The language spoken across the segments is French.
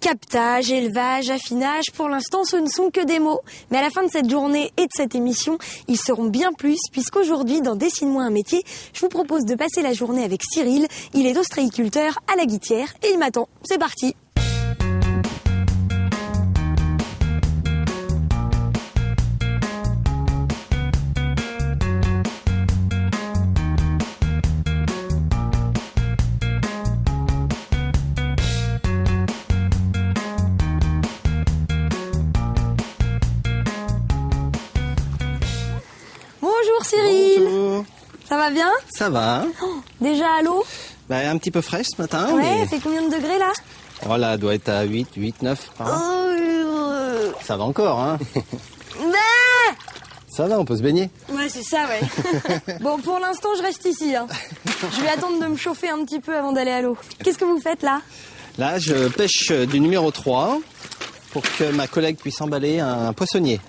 Captage, élevage, affinage, pour l'instant ce ne sont que des mots. Mais à la fin de cette journée et de cette émission, ils seront bien plus, puisqu'aujourd'hui dans Dessine-moi un métier, je vous propose de passer la journée avec Cyril. Il est ostréiculteur à la Guittière et il m'attend. C'est parti! Bonjour Cyril. Bonjour. Ça va bien? Ça va. Déjà à l'eau? Un petit peu fraîche ce matin. Ouais, mais... c'est combien de degrés là? Oh là, elle doit être à 8, 9 par là. Ça va encore, hein. Ça va, on peut se baigner. Ouais, c'est ça, ouais. Bon, pour l'instant, je reste ici. Hein. Je vais attendre de me chauffer un petit peu avant d'aller à l'eau. Qu'est-ce que vous faites là? Là, je pêche du numéro 3 pour que ma collègue puisse emballer un poissonnier.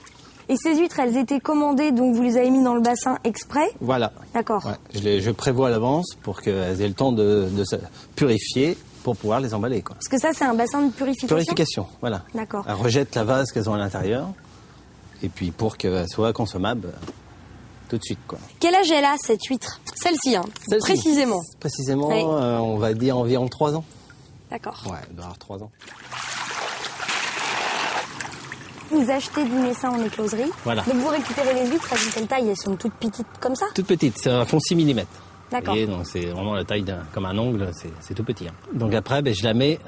Et ces huîtres, elles étaient commandées, donc vous les avez mis dans le bassin exprès? Voilà. D'accord. Ouais, je prévois à l'avance pour qu'elles aient le temps de se purifier pour pouvoir les emballer, quoi. Parce que ça, c'est un bassin de purification? Purification, voilà. D'accord. Elles rejettent la vase qu'elles ont à l'intérieur et puis pour qu'elle soit consommable tout de suite, quoi. Quel âge elle a, cette huître? Celle-ci, hein, précisément. Précisément, oui. On va dire environ 3 ans. D'accord. Ouais, elle doit avoir 3 ans. Vous achetez du messin en écloserie. Voilà. Donc vous récupérez les huîtres, elles ont quelle taille? Elles sont toutes petites comme ça? Toutes petites, c'est un fond 6 mm. D'accord. Et donc c'est vraiment la taille comme un ongle, c'est tout petit. Hein. Donc après, je la mets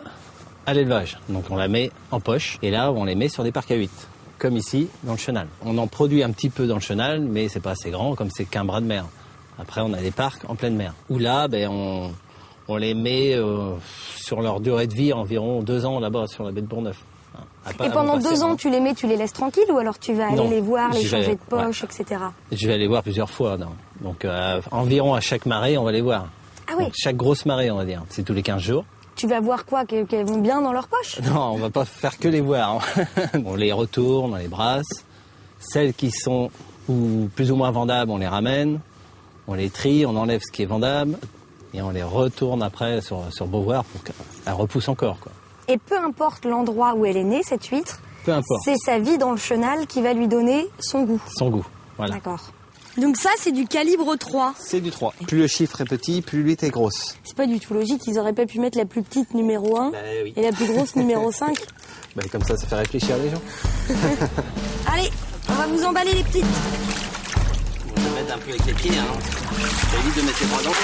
à l'élevage. Donc on la met en poche et là on les met sur des parcs à huîtres, comme ici dans le chenal. On en produit un petit peu dans le chenal, mais c'est pas assez grand comme c'est qu'un bras de mer. Après on a des parcs en pleine mer. Où là, on les met sur leur durée de vie environ 2 ans là-bas sur la baie de Bourgneuf. Et pendant 2 ans, tu les laisses tranquilles ou alors tu vas aller les voir, les changer de poche, etc. Je vais aller voir plusieurs fois. Non. Donc environ à chaque marée, on va les voir. Ah oui. Donc, chaque grosse marée, on va dire. C'est tous les 15 jours. Tu vas voir quoi? Qu'elles vont bien dans leur poche? Non, on va pas faire que les voir. On les retourne, on les brasse. Celles qui sont plus ou moins vendables, on les ramène. On les trie, on enlève ce qui est vendable. Et on les retourne après sur Beauvoir pour qu'elle repousse encore, quoi. Et peu importe l'endroit où elle est née, cette huître, peu importe. C'est sa vie dans le chenal qui va lui donner son goût. Son goût, voilà. D'accord. Donc ça, c'est du calibre 3. C'est du 3. Plus le chiffre est petit, plus l'huître est grosse. C'est pas du tout logique, ils auraient pas pu mettre la plus petite numéro 1 oui. et la plus grosse numéro 5. Comme ça fait réfléchir les gens. Allez, on va vous emballer les petites. On va mettre un peu avec les pieds, hein. Ça évite de mettre les bras dans l'eau.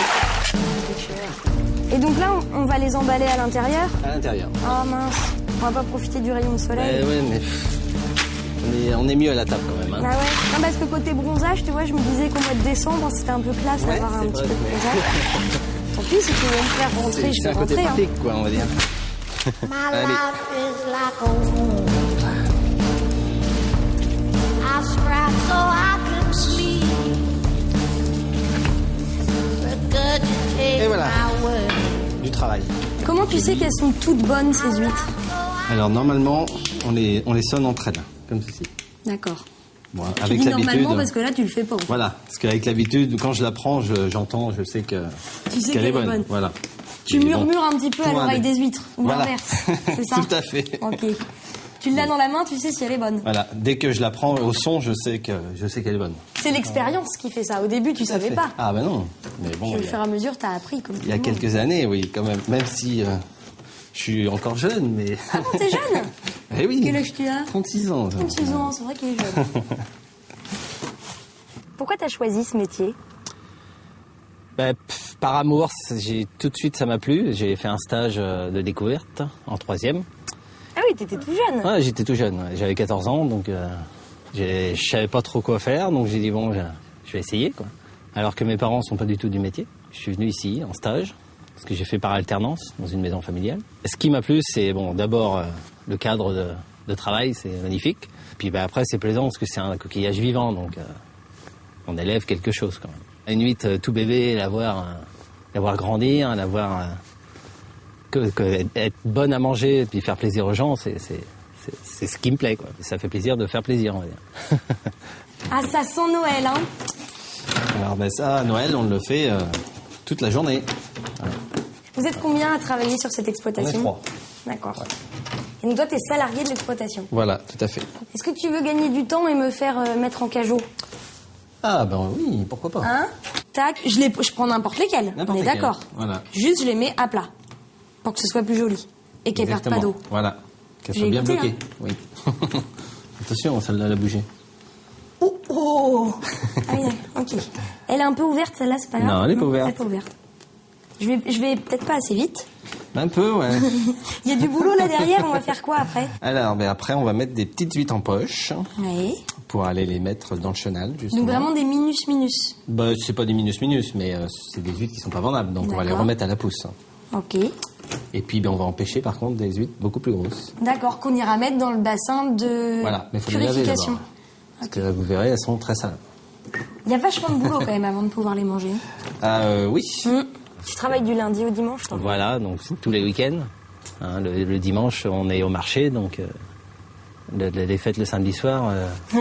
Et donc là, on va les emballer à l'intérieur? À l'intérieur. Ah mince, on va pas profiter du rayon de soleil. Ouais, mais on est mieux à la table quand même. Hein. Ah ouais. Non, parce que côté bronzage, tu vois, je me disais qu'au mois de décembre, c'était un peu classe d'avoir un petit peu de bronzage. Tant pis, si tu veux me faire rentrer, je vais rentrer. C'est un côté pratique, quoi, on va dire. Allez. Et voilà, du travail. Comment tu sais qu'elles sont toutes bonnes, ces huîtres? Alors normalement, on les sonne entre elles, comme ceci. D'accord. Bon, tu avec dis l'habitude. Normalement parce que là, tu le fais pas. Voilà, parce qu'avec l'habitude, quand je la prends, j'entends, je sais qu'elle est bonne. Voilà. Tu murmures un petit peu à l'oreille des huîtres, ou l'inverse, c'est ça? Tout à fait. Ok. Tu l'as dans la main, tu sais si elle est bonne. Voilà, dès que je la prends au son, je sais qu'elle est bonne. C'est l'expérience qui fait ça. Au début, tu savais pas. Ah ben non, mais bon. Au fur et à mesure, tu as appris comme Il y a quelques années, oui, quand même. Même si je suis encore jeune, mais. Ah bon, t'es jeune? Eh oui. Quel âge tu as? 36 ans. 36 ans, c'est vrai qu'il est jeune. Pourquoi t'as choisi ce métier? Par amour, tout de suite ça m'a plu. J'ai fait un stage de découverte en 3e. Ah oui, t'étais tout jeune. Ouais, j'étais tout jeune. Ouais. J'avais 14 ans, donc je savais pas trop quoi faire. Donc j'ai dit bon, je vais essayer, quoi. Alors que mes parents sont pas du tout du métier. Je suis venu ici en stage, parce que j'ai fait par alternance dans une maison familiale. Ce qui m'a plu, c'est d'abord le cadre de travail, c'est magnifique. Puis après c'est plaisant parce que c'est un coquillage vivant, donc on élève quelque chose quand même. Une huître tout bébé, la voir grandir, la voir être bonne à manger et puis faire plaisir aux gens, c'est ce qui me plaît, quoi. Ça fait plaisir de faire plaisir, on va dire. Ah, ça sent Noël, hein? Alors ça, à Noël, on le fait toute la journée. Voilà. Vous êtes combien à travailler sur cette exploitation? On est 3. D'accord. Et donc toi, tu es salarié de l'exploitation. Voilà, tout à fait. Est-ce que tu veux gagner du temps et me faire mettre en cajot? Ah ben oui, pourquoi pas. Hein? Tac, je prends n'importe lesquels. On est d'accord. Voilà. Juste, je les mets à plat. Pour que ce soit plus joli. Et qu'elles perdent pas d'eau. Voilà. Qu'elles soient J'ai bien écouté, bloquées. Oui. Attention, celle-là, elle a bougé. Oh, oh. Ah oui, ok. Elle est un peu ouverte, celle-là, c'est pas grave. Non, elle est pas ouverte. Elle est pas ouverte. Je vais peut-être pas assez vite. Un peu, ouais. Il y a du boulot là derrière, on va faire quoi après? Alors, ben après, on va mettre des petites huîtres en poche. Oui. Pour aller les mettre dans le chenal, justement. Donc vraiment des minus. Bah, c'est pas des minus, mais c'est des huîtres qui sont pas vendables. Donc, on va les remettre à la pousse. Ok. Et puis, ben, on va empêcher, par contre, des huîtres beaucoup plus grosses. D'accord, qu'on ira mettre dans le bassin de voilà, mais faut les laver d'abord. Parce que vous verrez, elles sont très sales. Il y a vachement de boulot quand même avant de pouvoir les manger. Oui. Tu travailles du lundi au dimanche, toi? Voilà, donc tous les week-ends. Hein, le dimanche, on est au marché, donc les fêtes le samedi soir,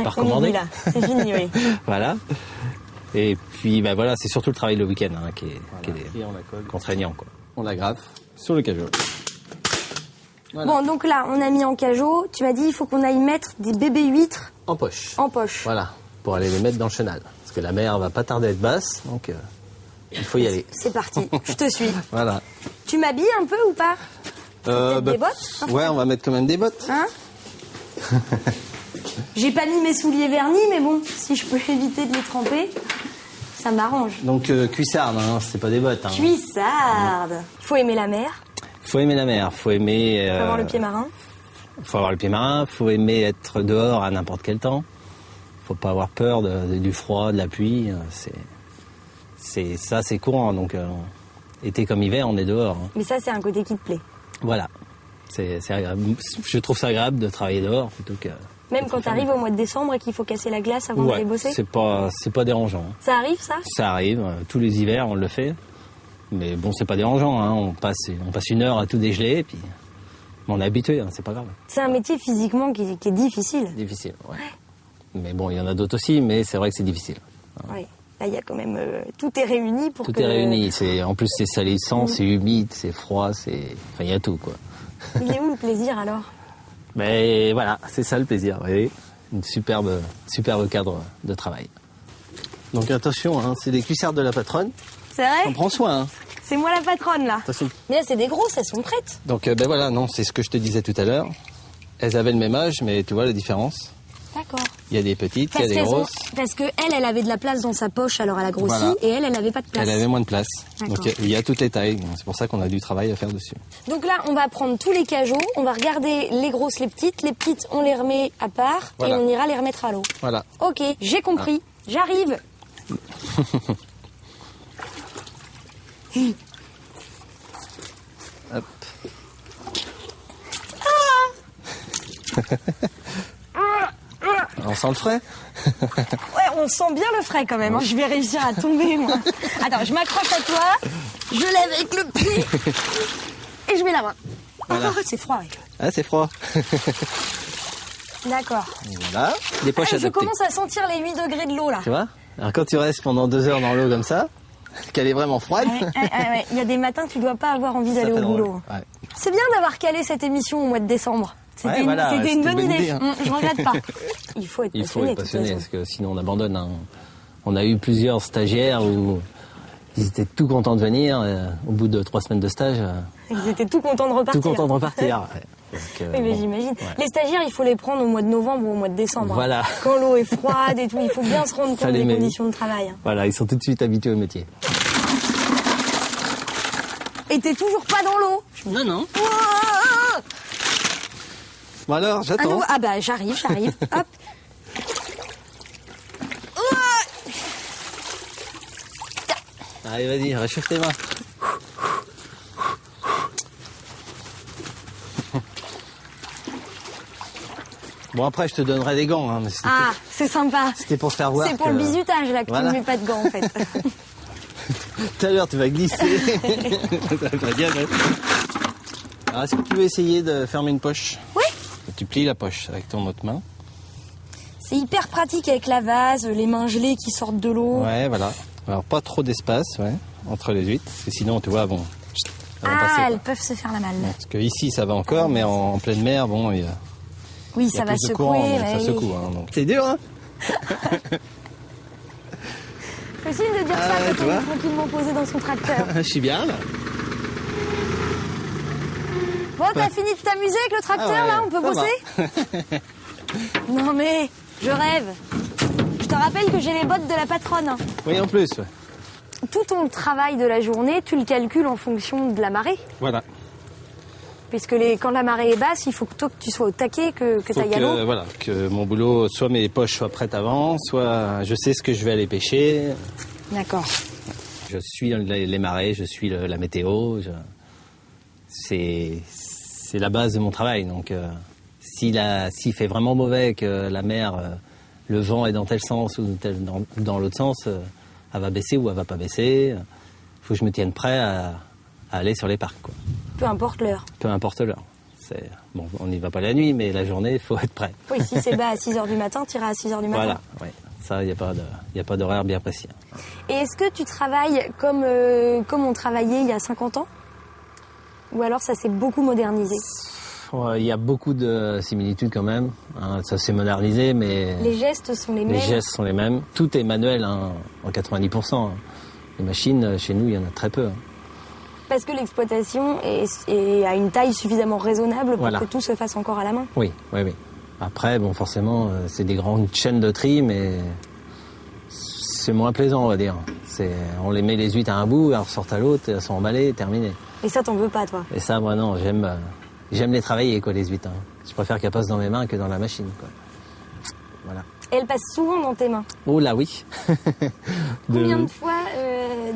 par commander. C'est fini, oui. Voilà. Et puis, ben voilà, c'est surtout le travail le week-end qui est contraignant, quoi. On l'agrafe sur le cajot. Voilà. Bon, donc là, on a mis en cajot. Tu m'as dit, il faut qu'on aille mettre des bébés huîtres en poche. En poche. Voilà, pour aller les mettre dans le chenal. Parce que la mer va pas tarder à être basse, donc il faut y aller. C'est parti, je te suis. Voilà. Tu m'habilles un peu ou pas? Des bottes? Ouais, on va mettre quand même des bottes. Hein? J'ai pas mis mes souliers vernis, mais bon, si je peux éviter de les tremper, ça m'arrange. Donc cuissarde, hein, c'est pas des bottes. Hein. Cuissarde. Faut aimer la mer. Faut aimer la mer, faut aimer... Faut avoir le pied marin. Faut avoir le pied marin, faut aimer être dehors à n'importe quel temps. Faut pas avoir peur du froid, de la pluie. C'est courant, donc été comme hiver, on est dehors. Hein. Mais ça, c'est un côté qui te plaît. Voilà. C'est agréable. Je trouve ça agréable de travailler dehors plutôt que... Même quand tu arrives au mois de décembre et qu'il faut casser la glace avant d'aller bosser? C'est pas dérangeant. Ça arrive, ça? Ça arrive. Tous les hivers, on le fait. Mais bon, c'est pas dérangeant. Hein. On passe 1 heure à tout dégeler et puis on est habitué, hein, c'est pas grave. C'est un métier physiquement qui est difficile. Difficile, ouais. Mais bon, il y en a d'autres aussi, mais c'est vrai que c'est difficile. Oui. Là, il y a quand même... tout est réuni pour Tout est réuni. En plus, c'est salissant, c'est humide, c'est froid, enfin, il y a tout, quoi. Il est où le plaisir, alors? Mais voilà, c'est ça le plaisir, vous voyez. Une superbe cadre de travail. Donc attention, hein, c'est des cuissardes de la patronne. C'est vrai? On prend soin, hein. C'est moi la patronne, là. Attention. Mais là, c'est des grosses, elles sont prêtes. Donc, ben voilà, non, c'est ce que je te disais tout à l'heure. Elles avaient le même âge, mais tu vois la différence. D'accord. Il y a des petites, il y a des grosses. Parce que elle avait de la place dans sa poche, alors elle a grossi, voilà. Et elle avait pas de place. Elle avait moins de place. Donc il y a toutes les tailles. C'est pour ça qu'on a du travail à faire dessus. Donc là, on va prendre tous les cajots, on va regarder les grosses, les petites, on les remet à part, voilà. Et on ira les remettre à l'eau. Voilà. Ok, j'ai compris. Ah. J'arrive. Hop. On sent le frais? Ouais, on sent bien le frais quand même. Hein. Je vais réussir à tomber, moi. Attends, je m'accroche à toi, je lève avec le pied et je mets la main. Voilà. Oh, c'est froid. Ouais. Ah, c'est froid. D'accord. Voilà, des poches adaptées. Je commence à sentir les 8 degrés de l'eau, là. Tu vois? Alors quand tu restes pendant 2 heures dans l'eau comme ça, qu'elle est vraiment froide... Ouais. Il y a des matins, tu dois pas avoir envie d'aller au boulot. Ouais. C'est bien d'avoir calé cette émission au mois de décembre. C'était une bonne idée. Hein. Je regrette pas. Il faut être passionné. Parce que sinon on abandonne. Hein. On a eu plusieurs stagiaires où ils étaient tout contents de venir. Au bout de 3 semaines de stage, ils étaient tout contents de repartir. Tout contents de repartir. Donc, oui, mais j'imagine. Ouais. Les stagiaires, il faut les prendre au mois de novembre ou au mois de décembre. Voilà. Hein. Quand l'eau est froide et tout, il faut bien se rendre compte des conditions de travail. Hein. Voilà, ils sont tout de suite habitués au métier. Et t'es toujours pas dans l'eau? Non. Bon alors, j'attends. Ah bah j'arrive. Hop. Allez, vas-y, réchauffe tes mains. Bon, après, je te donnerai des gants. Hein, mais c'est sympa. C'était pour faire voir. C'est pour le bizutage, là, que tu ne mets pas de gants, en fait. Tout à l'heure, tu vas glisser. Ça va bien, ouais. Alors, est-ce que tu veux essayer de fermer une poche? Oui. Tu plies la poche avec ton autre main. C'est hyper pratique avec la vase, les mains gelées qui sortent de l'eau. Ouais, voilà. Alors, pas trop d'espace, entre les huîtres. Parce que sinon, tu vois, bon, elles vont passer, elles quoi. peuvent se faire la malle. Parce que ici, ça va encore, mais en pleine mer, bon, il y a, Oui, il y ça a va plus de secouer. courant, donc ouais, ça oui. secoue. Hein, donc. C'est dur, hein? Facile de dire Ah ça ouais, quand tu on vois. est tranquillement posé dans son tracteur. Je suis bien, là. Bon, t'as fini de t'amuser avec le tracteur, Ah ouais, là? On peut ça bosser? Non mais, je rêve. Je te rappelle que j'ai les bottes de la patronne. Hein. Oui, en plus, ouais. Tout ton travail de la journée, tu le calcules en fonction de la marée. Voilà. Puisque quand la marée est basse, il faut que toi que tu sois au taquet, que tu Faut ailles à l'eau. voilà, que mon boulot, soit mes poches soient prêtes avant, soit je sais ce que je vais aller pêcher. D'accord. Je suis les marées, je suis la météo. C'est la base de mon travail. Donc, s'il fait vraiment mauvais, que la mer, le vent est dans tel sens ou dans l'autre sens, elle va baisser ou elle va pas baisser. Il faut que je me tienne prêt à aller sur les parcs, quoi. Peu importe l'heure. Peu importe l'heure. Bon, on n'y va pas la nuit, mais la journée, il faut être prêt. Oui, si c'est bas à 6h du matin, tu iras à 6h du matin. Voilà, oui. Ça, il n'y a pas d'horaire bien précis. Et est-ce que tu travailles comme on travaillait il y a 50 ans? Ou alors ça s'est beaucoup modernisé? Il y a beaucoup de similitudes quand même. Hein, ça s'est modernisé, mais Les gestes sont les mêmes? les gestes sont les mêmes. Tout est manuel, hein, en 90%. Les machines, chez nous, il y en a très peu. Hein. Parce que l'exploitation est à une taille suffisamment raisonnable pour Voilà. que tout se fasse encore à la main. Oui. Après, bon, forcément, c'est des grandes chaînes de tri, mais c'est moins plaisant, on va dire. On les met les huîtres à un bout, elles ressortent à l'autre, elles sont emballées, terminé. Et ça, t'en veux pas, toi? Et ça, moi, non, j'aime les travailler, quoi, les huîtres. Hein. Je préfère qu'elles passent dans mes mains que dans la machine, quoi. Voilà. Et elle passe souvent dans tes mains. Oh là, oui. Combien de fois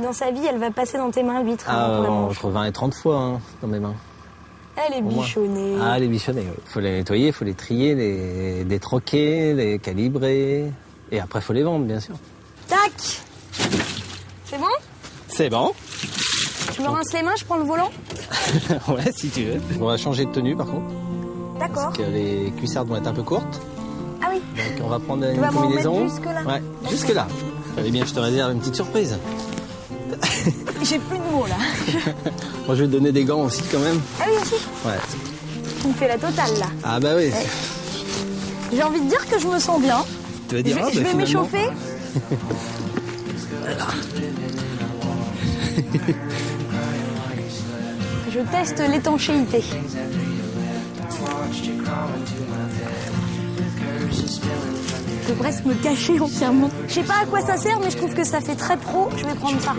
dans sa vie elle va passer dans tes mains, l'huître, avant qu'on la mange? Entre 20 et 30 fois, hein, dans mes mains. Elle est Au moins. bichonnée. Ah, les bichonnés, oui. Faut les nettoyer, faut les trier, les détroquer, les calibrer. Et après, faut les vendre, bien sûr. Tac! C'est bon? C'est bon. Tu me rinces les mains, je prends le volant? Ouais, si tu veux. On va changer de tenue, par contre. D'accord. Parce que les cuissardes vont être un peu courtes. Ah oui. Donc, on va prendre une vas m'en combinaison. mettre jusque-là? Ouais, jusque-là. Fallait bien que je te réserve une petite surprise. J'ai plus de mots, là. Moi, je vais te donner des gants aussi, quand même. Ah oui, aussi. Ouais. Tu me fais la totale, là. Ah, bah oui. J'ai envie de dire que je me sens bien. Tu vas Je dire, vais, ah, je bah, vais finalement. m'échauffer. Je teste l'étanchéité. Je peux presque me cacher entièrement. Je sais pas à quoi ça sert, mais je trouve que ça fait très pro. Je vais prendre ça.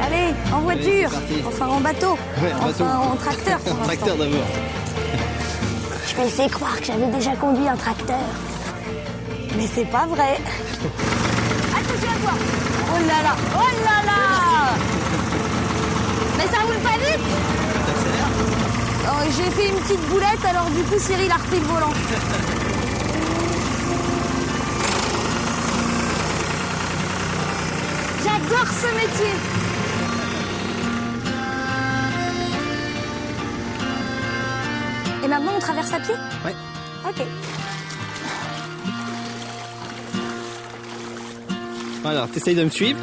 Allez, en voiture. c'est parti. Enfin, en bateau. Ouais, en bateau. Enfin, en tracteur. pour l'instant. Tracteur d'abord. Je m'ai fait croire que j'avais déjà conduit un tracteur. Mais c'est pas vrai. Attention à toi. Oh là là. Oh là là. Mais ça roule pas vite. Oh, j'ai fait une petite boulette, alors du coup Cyril a repris le volant. J'adore ce métier. Et maintenant on traverse à pied? Ouais. Ok. Alors, t'essayes de me suivre.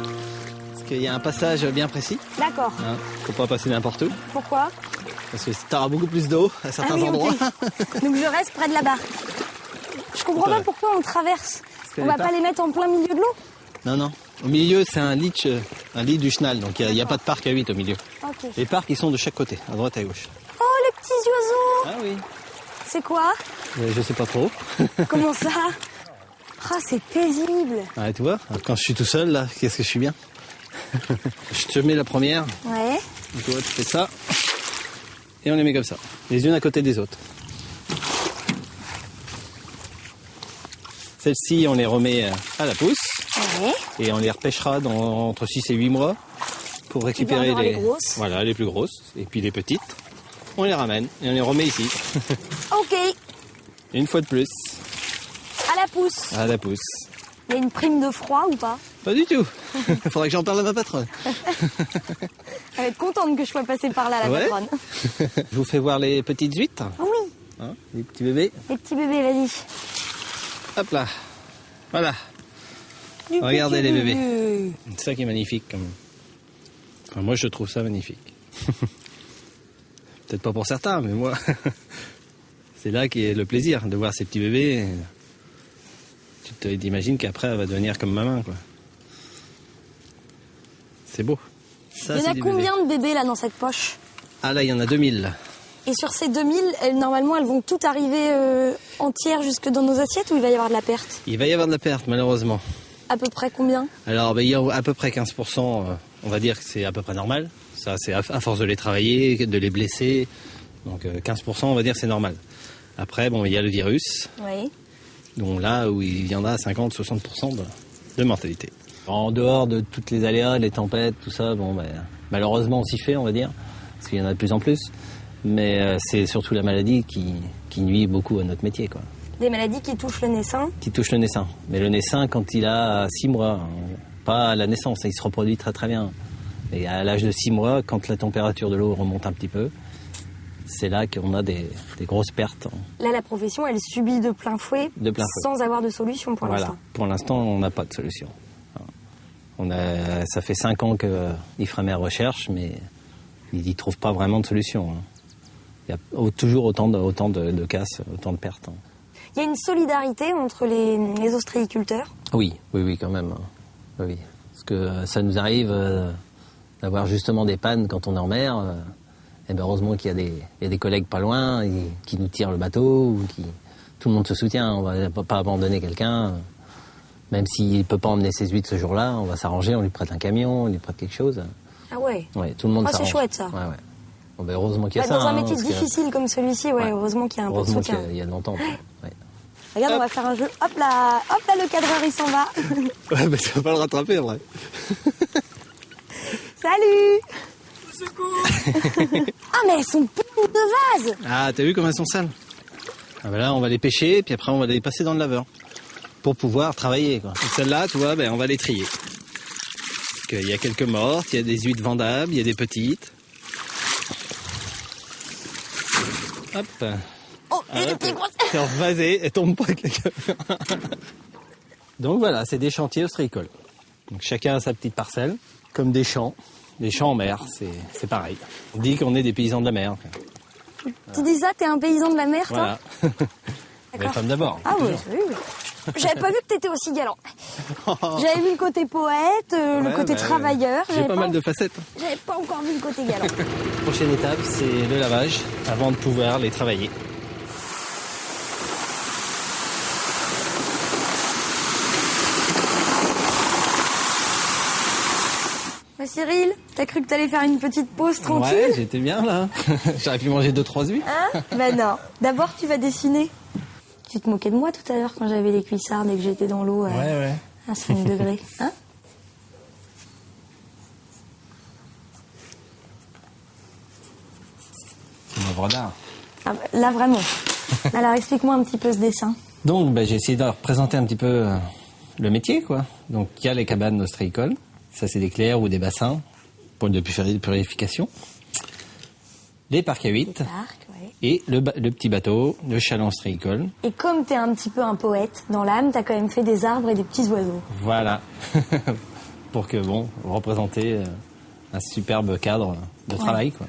Parce qu'il y a un passage bien précis. D'accord. Hein. Faut pas passer n'importe où. Pourquoi? Parce que t'auras beaucoup plus d'eau à certains Ah oui, endroits. ok. Donc je reste près de la barre. Je comprends pas pourquoi on traverse. que On les va pas parcs- les mettre en plein milieu de l'eau? Non, non. Au milieu, c'est un lit du chenal. Donc, il n'y a pas de parc à 8 au milieu. Ok. Les parcs, ils sont de chaque côté, à droite et à gauche. Oh, les petits oiseaux! Ah oui. C'est quoi? Je sais pas trop. Comment ça? Ah, c'est paisible. Ah, tu vois, quand je suis tout seul, là, qu'est-ce que je suis bien. Je te mets la première. Ouais. Tu vois, tu fais ça. Et on les met comme ça. Les unes à côté des autres. Celles-ci, on les remet à la pousse. Ouais. Et on les repêchera entre 6 et 8 mois pour récupérer gardera les grosses. Voilà, les plus grosses. Et puis les petites, on les ramène et on les remet ici. Ok. Une fois de plus, À la pousse. à la pousse. Il y a une prime de froid ou pas? Pas du tout. Faudrait que j'en parle à ma patronne. Elle va être contente que je sois passée par là, la Ouais. patronne. Je vous fais voir les petites huîtres. Ah oui, Hein, les petits bébés. les petits bébés, vas-y. Hop là. Voilà. Du Regardez petit les bébés. bébé. C'est ça qui est magnifique. Enfin, moi, je trouve ça magnifique. Peut-être pas pour certains, mais moi, c'est là qu'est le plaisir de voir ces petits bébés. Tu t'imagines qu'après, elle va devenir comme maman, quoi. C'est beau. Ça, Il y en c'est a du combien bébé. de bébés là dans cette poche? Ah là, il y en a 2000. Et sur ces 2000, normalement, elles vont toutes arriver entières jusque dans nos assiettes ou il va y avoir de la perte? Il va y avoir de la perte, malheureusement. À peu près combien? Alors, il y a à peu près 15%, on va dire que c'est à peu près normal. Ça, c'est à force de les travailler, de les blesser. Donc 15%, on va dire que c'est normal. Après, bon, il y a le virus. Oui. Donc là où il y en a 50-60% de mortalité. En dehors de toutes les aléas, les tempêtes, tout ça, bon, ben, malheureusement on s'y fait, on va dire, parce qu'il y en a de plus en plus. Mais c'est surtout la maladie qui nuit beaucoup à notre métier, quoi. Des maladies qui touchent le naissain? Qui touche le naissain. Mais le naissain, quand il a 6 mois, pas à la naissance, il se reproduit très très bien. Et à l'âge de 6 mois, quand la température de l'eau remonte un petit peu, c'est là qu'on a des grosses pertes. Là, la profession, elle subit de plein fouet, sans avoir de solution pour l'instant. Pour l'instant, on n'a pas de solution. Ça fait 5 ans qu'Ifremer recherche, mais il n'y trouve pas vraiment de solution. Il y a toujours autant de casses, autant de pertes. Il y a une solidarité entre les ostréiculteurs? Oui, quand même. Oui. Parce que ça nous arrive d'avoir justement des pannes quand on est en mer. Et ben heureusement qu'il y a des collègues pas loin qui nous tirent le bateau, ou tout le monde se soutient. On va pas abandonner quelqu'un. Même s'il ne peut pas emmener ses huîtres ce jour-là, on va s'arranger, on lui prête un camion, on lui prête quelque chose. Ah ouais? Ouais, tout le monde s'arrange. C'est chouette ça. Ouais. Bon, ben heureusement qu'il y a ça. Dans un métier difficile comme celui-ci, heureusement qu'il y a un peu de soutien. Heureusement qu'il y a de l'entente. Ouais. Regarde, on va faire un jeu. Hop là, le cadreur il s'en va. Ouais, mais tu vas pas le rattraper, vrai. Salut. Ah, mais elles sont pleines de vases. Ah, t'as vu comme elles sont sales? Ah, ben là, on va les pêcher, puis après, on va les passer dans le laveur. Pour pouvoir travailler, quoi. Celles-là, tu vois, ben, on va les trier. Parce qu'il y a quelques mortes, il y a des huîtres vendables, il y a des petites. Hop. Oh, et des petits grosses. C'est envasé, elle tombe pas. Donc voilà, c'est des chantiers ostréicoles. Donc chacun a sa petite parcelle, comme des champs en mer, c'est pareil. On dit qu'on est des paysans de la mer. Tu dis ça, t'es un paysan de la mer, toi? Voilà. Les femmes d'abord. Ah oui, oui. J'avais pas vu que t'étais aussi galant. J'avais vu le côté poète, le côté travailleur. J'ai pas mal de facettes. J'avais pas encore vu le côté galant. Prochaine étape, c'est le lavage avant de pouvoir les travailler. Cyril, t'as cru que t'allais faire une petite pause tranquille? Ouais, j'étais bien là. J'aurais pu manger 2-3 huîtres. Hein? Ben non. D'abord, tu vas dessiner. Tu te moquais de moi tout à l'heure quand j'avais les cuissardes et que j'étais dans l'eau à 5 degrés. Hein? C'est une œuvre d'art. Ah, là, vraiment. Alors, explique-moi un petit peu ce dessin. Donc, j'ai essayé de représenter un petit peu le métier, quoi. Donc, il y a les cabanes ostréicoles. Ça, c'est des clairs ou des bassins pour de purification. Les parcs à huîtres. Et le petit bateau, le chaland ostréicole. Et comme t'es un petit peu un poète dans l'âme, t'as quand même fait des arbres et des petits oiseaux. Voilà. Pour que, représenter un superbe cadre de travail, quoi.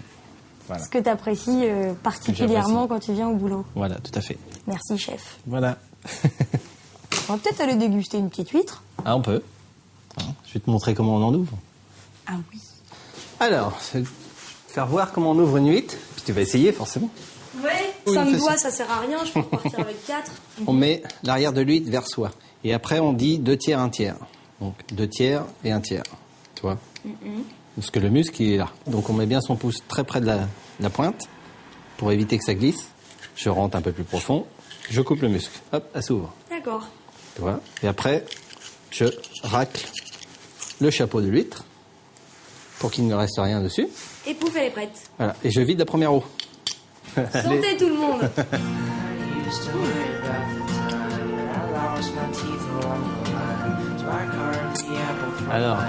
Voilà. Ce que t'apprécies particulièrement quand tu viens au boulot. Voilà, tout à fait. Merci, chef. Voilà. On va peut-être aller déguster une petite huître. Ah, on peut. Je vais te montrer comment on en ouvre. Ah oui. Alors, je vais te faire voir comment on ouvre une huître. Puis tu vas essayer, forcément. Ouais, 5 doigts, ça sert à rien. Je peux repartir avec 4. On met l'arrière de l'huître vers soi. Et après, on dit 2 tiers, 1 tiers. Donc, 2 tiers et 1 tiers. Tu vois? Parce que le muscle, il est là. Donc, on met bien son pouce très près de la pointe pour éviter que ça glisse. Je rentre un peu plus profond. Je coupe le muscle. Hop, elle s'ouvre. D'accord. Tu vois? Et après, je racle le chapeau de l'huître pour qu'il ne reste rien dessus. Et pouf, elle est prête. Voilà. Et je vide la première eau. Santé tout le monde. Alors.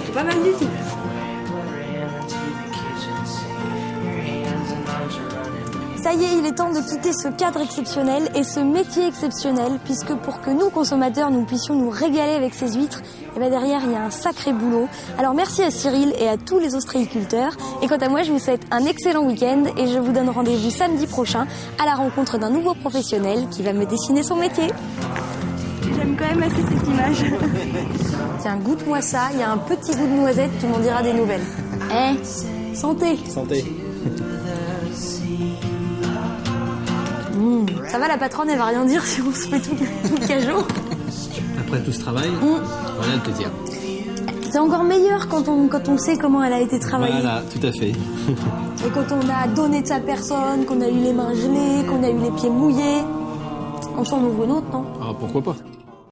C'est pas mal du tout. Ça y est, il est temps de quitter ce cadre exceptionnel et ce métier exceptionnel, puisque pour que nous, consommateurs, nous puissions nous régaler avec ces huîtres, et ben derrière, il y a un sacré boulot. Alors merci à Cyril et à tous les ostréiculteurs. Et quant à moi, je vous souhaite un excellent week-end et je vous donne rendez-vous samedi prochain à la rencontre d'un nouveau professionnel qui va me dessiner son métier. J'aime quand même assez cette image. Tiens, goûte-moi ça, il y a un petit goût de noisette, tu m'en diras des nouvelles. Santé. Santé. Ça va, la patronne, elle va rien dire si on se fait tout le cajot. Après tout ce travail, voilà le plaisir. C'est encore meilleur quand on sait comment elle a été travaillée. Voilà, tout à fait. Et quand on a donné de sa personne, qu'on a eu les mains gelées, qu'on a eu les pieds mouillés, on s'en ouvre une autre, non? Ah, pourquoi pas.